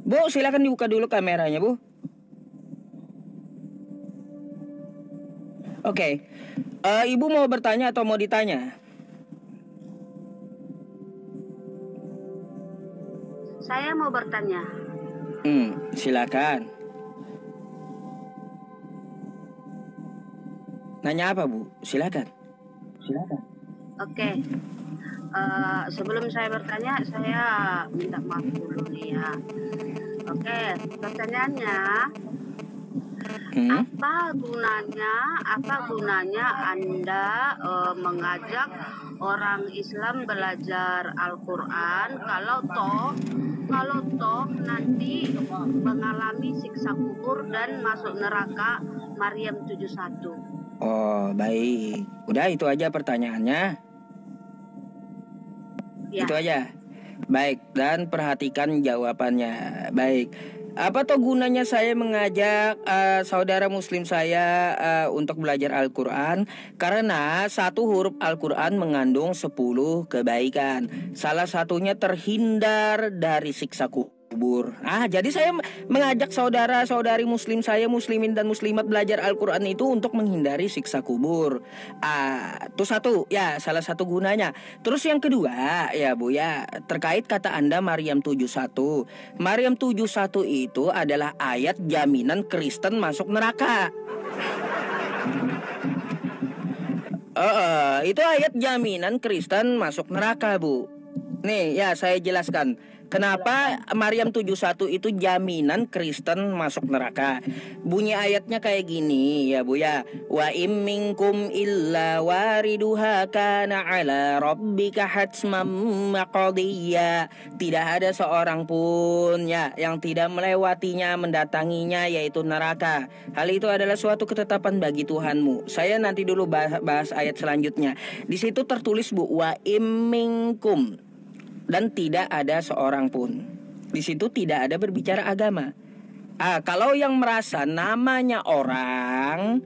Bu, silakan dibuka dulu kameranya, Bu. Oke. Ibu mau bertanya atau mau ditanya? Saya mau bertanya. Silakan. Nanya apa, Bu? Silakan. Oke. Sebelum saya bertanya, saya minta maaf dulu nih ya. Oke, pertanyaannya, apa gunanya Anda mengajak orang Islam belajar Al-Quran kalau toh nanti mengalami siksa kubur dan masuk neraka Maryam 71? Oh, baik. Udah itu aja pertanyaannya. Ya. Itu aja. Baik, dan perhatikan jawabannya. Baik. Apa tuh gunanya saya mengajak saudara muslim saya untuk belajar Al-Quran? Karena satu huruf Al-Quran mengandung 10 kebaikan. Salah satunya terhindar dari siksa kubur. Jadi saya mengajak saudara-saudari muslim saya, muslimin dan muslimat, belajar Al-Quran itu untuk menghindari siksa kubur. Itu satu, ya, salah satu gunanya. Terus yang kedua, ya Bu ya, terkait kata Anda Maryam 71. Maryam 71 itu adalah ayat jaminan Kristen masuk neraka. Itu ayat jaminan Kristen masuk neraka, Bu. Nih, ya saya jelaskan. Kenapa Maryam 71 itu jaminan Kristen masuk neraka? Bunyi ayatnya kayak gini ya Bu ya. Wa im minkum illa wariduha kana ala rabbika hatsman maqdiyya. Tidak ada seorang pun ya yang tidak melewatinya, mendatanginya, yaitu neraka. Hal itu adalah suatu ketetapan bagi Tuhanmu. Saya nanti dulu bahas ayat selanjutnya. Di situ tertulis Bu, wa im minkum, dan tidak ada seorang pun. Di situ tidak ada berbicara agama. Kalau yang merasa namanya orang,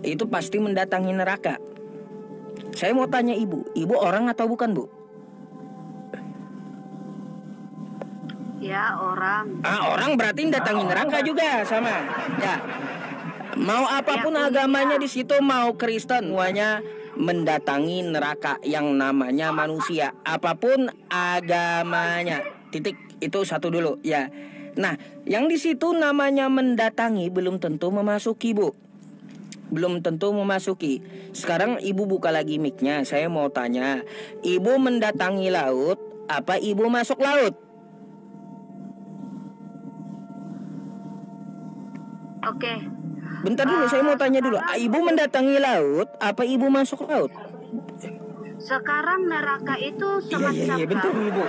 itu pasti mendatangi neraka. Saya mau tanya ibu orang atau bukan, Bu? Ya, orang. Orang berarti mendatangi neraka juga sama. Ya. Mau apapun agamanya di situ, mau Kristen, semuanya mendatangi neraka yang namanya manusia, apapun agamanya. Titik, itu satu dulu ya. Nah, yang di situ namanya mendatangi belum tentu memasuki, Bu. Belum tentu memasuki. Sekarang ibu buka lagi mic-nya. Saya mau tanya, ibu mendatangi laut apa ibu masuk laut? Oke. Bentar dulu, saya mau tanya dulu. Ibu mendatangi laut apa ibu masuk laut? Sekarang neraka itu semacam Iya, bentar dulu, Bu.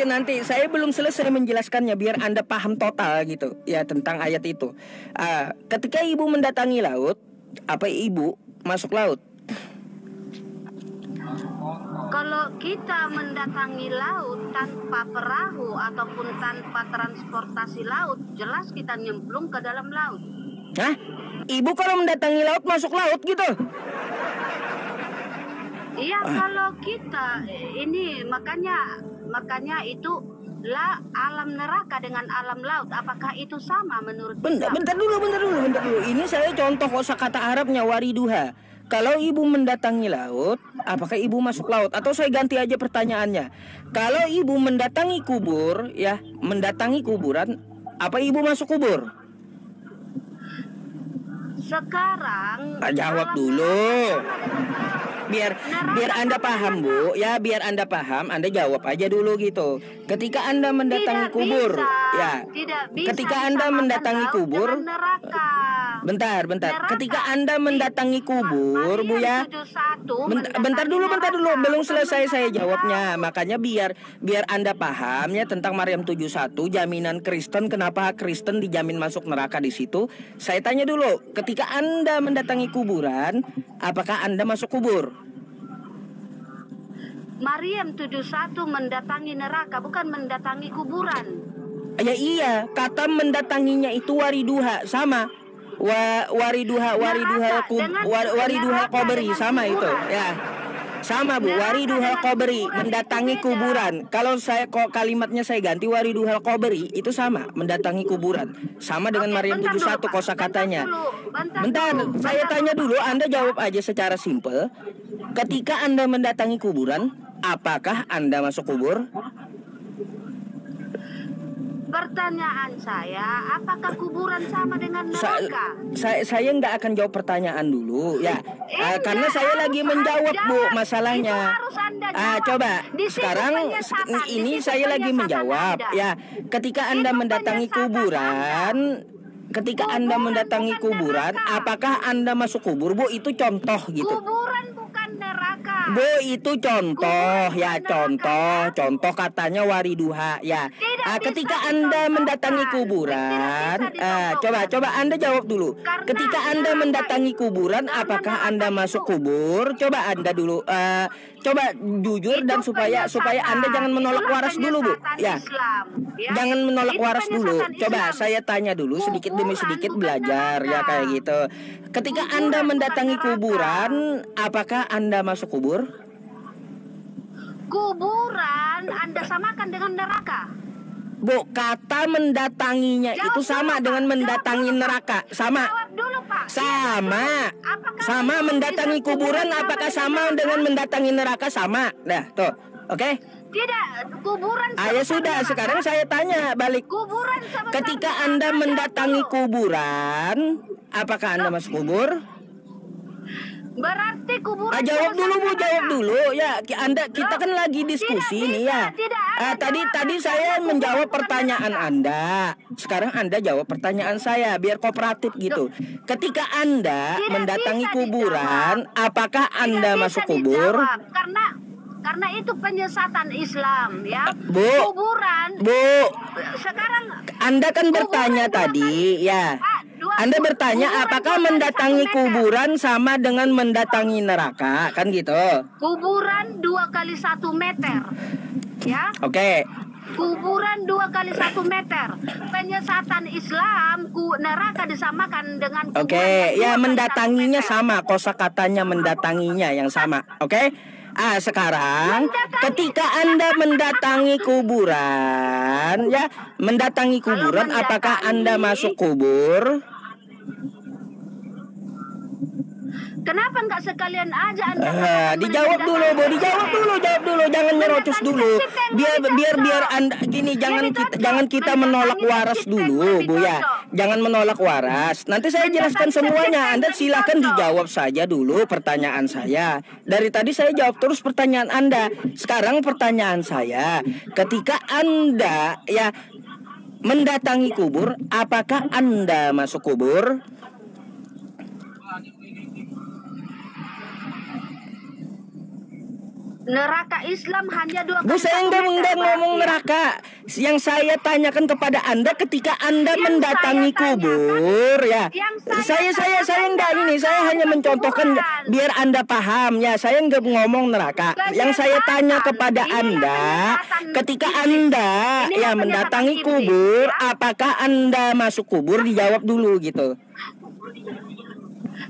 Nanti saya belum selesai menjelaskannya biar Anda paham total gitu ya tentang ayat itu. Ketika ibu mendatangi laut, apa ibu masuk laut? Kalau kita mendatangi laut tanpa perahu ataupun tanpa transportasi laut, jelas kita nyemplung ke dalam laut. Hah? Ibu kalau mendatangi laut masuk laut gitu? Iya, kalau kita ini makanya itu lah alam neraka dengan alam laut, apakah itu sama menurut Islam? Bentar dulu. Ini saya contoh kosakata Arabnya wariduha. Kalau ibu mendatangi laut, apakah ibu masuk laut? Atau saya ganti aja pertanyaannya. Kalau ibu mendatangi kubur, ya, mendatangi kuburan, apa ibu masuk kubur? Sekarang Jawab dulu. Biar Anda paham, Bu. Ya, biar Anda paham, Anda jawab aja dulu gitu. Ketika Anda mendatangi kubur, ya. Ketika Anda mendatangi kubur, bentar. Ketika Anda mendatangi kubur, Bu ya. Bentar dulu. Belum selesai saya jawabnya. Makanya biar Anda paham ya tentang Maryam 71, jaminan Kristen, kenapa Kristen dijamin masuk neraka di situ. Saya tanya dulu, ketika Anda mendatangi kuburan, apakah Anda masuk kubur? Maryam 71 mendatangi neraka, bukan mendatangi kuburan. Ya iya, kata mendatanginya itu wariduha, sama. Wariduha kubri sama itu, ya. Sama Bu, wariduhal qabri, mendatangi kuburan. Kalau saya kok kalimatnya saya ganti wariduhal qabri, itu sama, mendatangi kuburan. Sama dengan Oke, Maryam bentar dulu, 71 Pak. kosakatanya. Bentar Bentar, dulu, saya bentar tanya dulu, dulu, Pak. Anda jawab aja secara simpel. Ketika Anda mendatangi kuburan, apakah Anda masuk kubur? Pertanyaan saya, apakah kuburan sama dengan neraka? Saya nggak akan jawab pertanyaan dulu ya. Karena Enggak, saya lagi harus menjawab Bu jawab. masalahnya. Itu harus Anda jawab. Coba Di situ sekarang penyesatan, di ini situ saya lagi penyesatan menjawab Anda. ya. Ketika Anda Itu mendatangi penyesatan kuburan, ketika Anda Kuburan mendatangi bukan kuburan, neraka. apakah Anda masuk kubur Bu? Itu contoh gitu. Kuburan bukan neraka. Bu, itu contoh Kuburan ya, bukan neraka, contoh katanya wariduha ya. Tidak Ketika bisa Anda dicontohkan. mendatangi Tidak kuburan, bisa dicontohkan. coba Anda jawab dulu. Karena Ketika Anda neraka mendatangi itu- kuburan, karena apakah neraka Anda masuk itu- kubur? Coba Anda dulu, coba jujur Itu dan supaya penyesatan. Anda jangan menolak Itulah waras dulu Bu. penyesatan Ya, Islam, ya. jangan menolak Itu waras dulu. penyesatan Coba Islam. saya tanya dulu sedikit demi Kuburan sedikit bukan belajar ya neraka. kayak gitu. Ketika Kuburan Anda bukan mendatangi neraka. kuburan, apakah Anda masuk kubur? Kuburan Anda samakan dengan neraka. Bu, kata mendatanginya Jawab itu dulu, sama Pak. dengan Jawab mendatangi dulu, Pak. neraka. Sama. Jawab dulu, Pak. Sama. Apakah Sama menurut mendatangi Islam kuburan sama apakah dengan sama neraka? dengan mendatangi neraka? Sama. Nah, tuh. Oke? Tidak, kuburan Ya sebesar sudah, neraka. sekarang saya tanya balik. Kuburan sebesar Ketika neraka. Anda Jawab mendatangi dulu. kuburan, apakah Anda masuk kubur? Berarti kuburan Jawab sebesar dulu Bu, neraka. jawab dulu. Ya, kita kan lagi diskusi Tidak nih bisa, ya. tidak ada Tadi jawaban. saya Karena menjawab kuburan pertanyaan bukan Anda. Sekarang Anda jawab pertanyaan saya biar kooperatif gitu. Ketika Anda Tidak mendatangi bisa kuburan, apakah Anda Tidak masuk bisa kubur? dijawab, karena itu penyesatan Islam, ya. Bu. Kuburan Bu, sekarang Anda kan kuburan bertanya dua tadi, ya. Pak, Anda bertanya kuburan apakah 2 kali 1 mendatangi meter. kuburan sama dengan mendatangi neraka, kan gitu? Kuburan 2 kali 1 meter, ya. Oke. Kuburan 2 kali 1 meter. Penyesatan Islam, neraka disamakan dengan kuburan Oke, ya yang 2 kali 1 mendatanginya meter. sama, kosakatanya mendatanginya yang sama. Oke? Sekarang ketika Anda mendatangi kuburan, ya, mendatangi kuburan, Kalau apakah mendatangi- Anda masuk kubur? Kenapa nggak sekalian aja Anda Dijawab dulu Bu, dijawab dulu, jangan nyerocos dulu. Biar Anda gini, jangan kita menolak waras dulu Bu ya. Jangan menolak waras. Nanti saya jelaskan semuanya. Anda silakan dijawab saja dulu pertanyaan saya. Dari tadi saya jawab terus pertanyaan Anda. Sekarang pertanyaan saya, ketika Anda ya mendatangi kubur, apakah Anda masuk kubur? Neraka Islam hanya 2 kali Bu, saya 1 enggak meter, ngomong berarti. neraka. Yang saya tanyakan kepada Anda ketika Anda Yang mendatangi saya tanyakan- kubur ya. yang Saya tanyakan enggak ini, neraka, saya hanya bukan mencontohkan kuburan. biar Anda paham ya. Saya enggak ngomong neraka. Yang saya tanya kepada Inilah Anda, penyesatan ketika iblis. Anda Inilah ya penyesatan mendatangi iblis, kubur, ya. apakah Anda masuk kubur? Dijawab dulu gitu.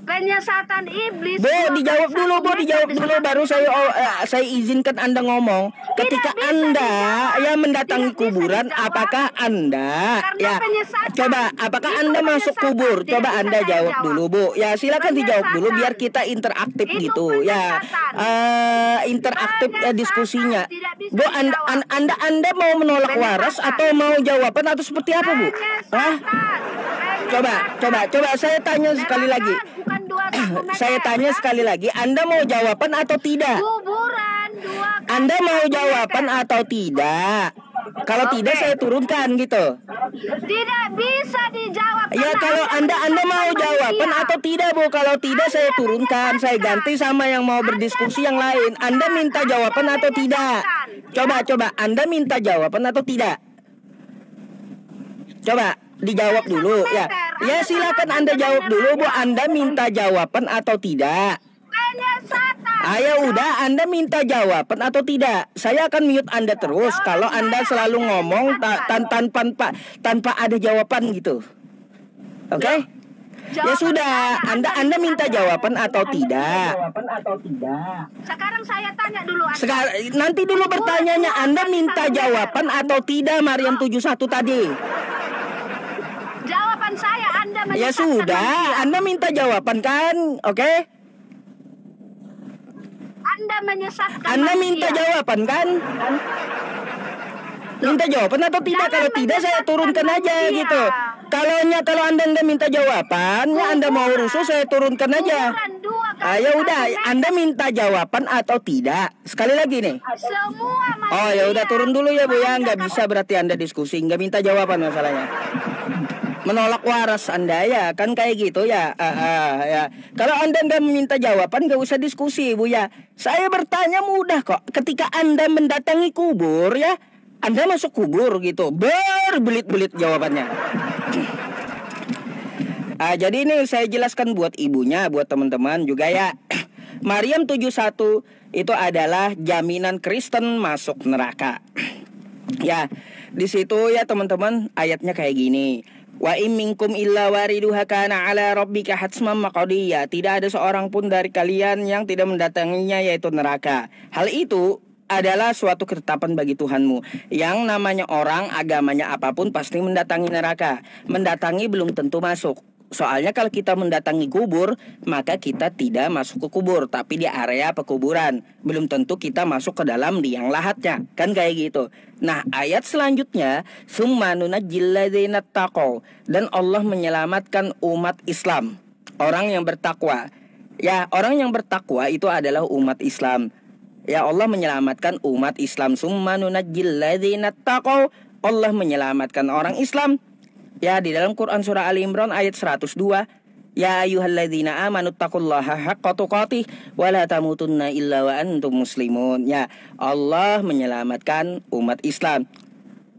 Penyesatan iblis. Bu, 2 kali dijawab 1 dulu, Bu, meter dijawab dulu disamakan baru dengan saya izinkan Anda ngomong. Ketika bisa Anda dijawab. ya mendatangi Tidak bisa kuburan, dijawab. apakah Anda Karena ya penyesatan. coba apakah Itu Anda masuk penyesatan. kubur? Tidak Coba bisa Anda saya jawab jawab. dulu, Bu. Ya, silakan dijawab dulu Penyesatan. biar kita interaktif Itu gitu ya. penyesatan. Interaktif Penyesatan. diskusinya. Tidak bisa Bu, dijawab. Anda mau menolak waras Penyesatan. atau mau jawaban atau seperti apa, Bu? Hah? Coba saya tanya sekali lagi. Bukan 2 meter. Saya tanya sekali lagi, Anda mau jawaban atau tidak? Kuburan 2 kali Anda mau 1 jawaban meter. atau tidak? Kalau tidak saya turunkan gitu. Tidak bisa dijawab. Ya, karena kalau Anda mau menyesatkan jawaban manusia. atau tidak, Bu? Kalau tidak saya turunkan, saya menyesatkan. ganti sama yang mau berdiskusi yang lain. Anda minta jawaban atau tidak? Coba Anda minta jawaban atau tidak? Coba dijawab dulu ya. Ya, silakan Anda jawab dulu, Bu. Anda minta jawaban atau tidak? Penyesatan. Ya udah, Anda minta jawaban atau tidak? Saya akan mute Anda terus kalau Anda selalu ngomong tanpa ada jawaban gitu. Oke? Ya sudah, Anda minta jawaban atau tidak? Sekarang saya tanya dulu Anda. Sekarang nanti dulu bertanyanya, Anda minta jawaban atau tidak Maryam 71 tadi? Jawaban saya Anda menyesatkan Ya sudah, manusia. Anda minta jawaban kan? Oke? Anda menyesatkan Anda manusia. minta jawaban kan? Minta jawaban atau tidak? Jangan Kalau tidak saya menyesatkan turunkan aja manusia. gitu. Kalau Anda nggak minta jawaban, ya Anda mau rusuh saya turunkan aja. Kuburan 2 kali Ya udah, 1 meter. Anda minta jawaban atau tidak? Sekali lagi nih. Semua manusia. Oh ya udah turun dulu ya Bu ya, Anda nggak bisa berarti Anda diskusi, nggak minta jawaban masalahnya. Menolak waras Anda ya, kan kayak gitu ya. Ya. Kalau Anda nggak meminta jawaban, nggak usah diskusi Bu ya. Saya bertanya mudah kok. Ketika Anda mendatangi kubur ya, Anda masuk kubur gitu, berbelit-belit jawabannya. Jadi ini saya jelaskan buat ibunya, buat teman-teman juga ya. Maryam 71 itu adalah jaminan Kristen masuk neraka. Ya, di situ ya teman-teman ayatnya kayak gini. Wa in minkum illa wariduha kana ala rabbika hatsman maqdiya. Tidak ada seorang pun dari kalian yang tidak mendatanginya yaitu neraka. Hal itu adalah suatu ketetapan bagi Tuhanmu. Yang namanya orang, agamanya apapun pasti mendatangi neraka. Mendatangi belum tentu masuk. Soalnya kalau kita mendatangi kubur, maka kita tidak masuk ke kubur, tapi di area pekuburan. Belum tentu kita masuk ke dalam liang lahatnya. Kan kayak gitu. Nah, ayat selanjutnya, summa nunajjil ladzina taqaw, dan Allah menyelamatkan umat Islam, orang yang bertakwa. Ya, orang yang bertakwa itu adalah umat Islam. Ya, Allah menyelamatkan umat Islam. Summa nunajjil ladzina taqaw, Allah menyelamatkan orang Islam. Ya, di dalam Quran surah Ali Imran ayat 102, ya ayyuhalladzina amanu taqullaha haqqa tuqatih wa la tamutunna illa wa antum muslimun. Ya, Allah menyelamatkan umat Islam.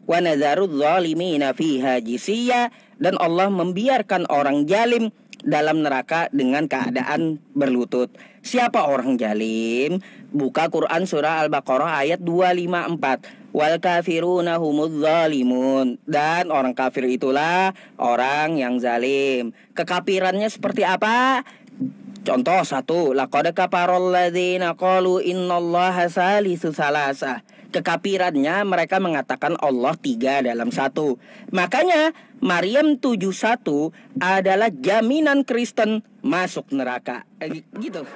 Wa nadharudz zalimina fiha jisiyya, dan Allah membiarkan orang zalim dalam neraka dengan keadaan berlutut. Siapa orang zalim? Buka Quran surah Al-Baqarah ayat 254. Wal kafiruna humudz zalimun, dan orang kafir itulah orang yang zalim. Kekafirannya seperti apa? Contoh 1, laqad kafaral ladzina qalu innallaha salisu salasa. Kekafirannya mereka mengatakan Allah 3 dalam 1. Makanya Maryam 71 adalah jaminan Kristen masuk neraka. Gitu.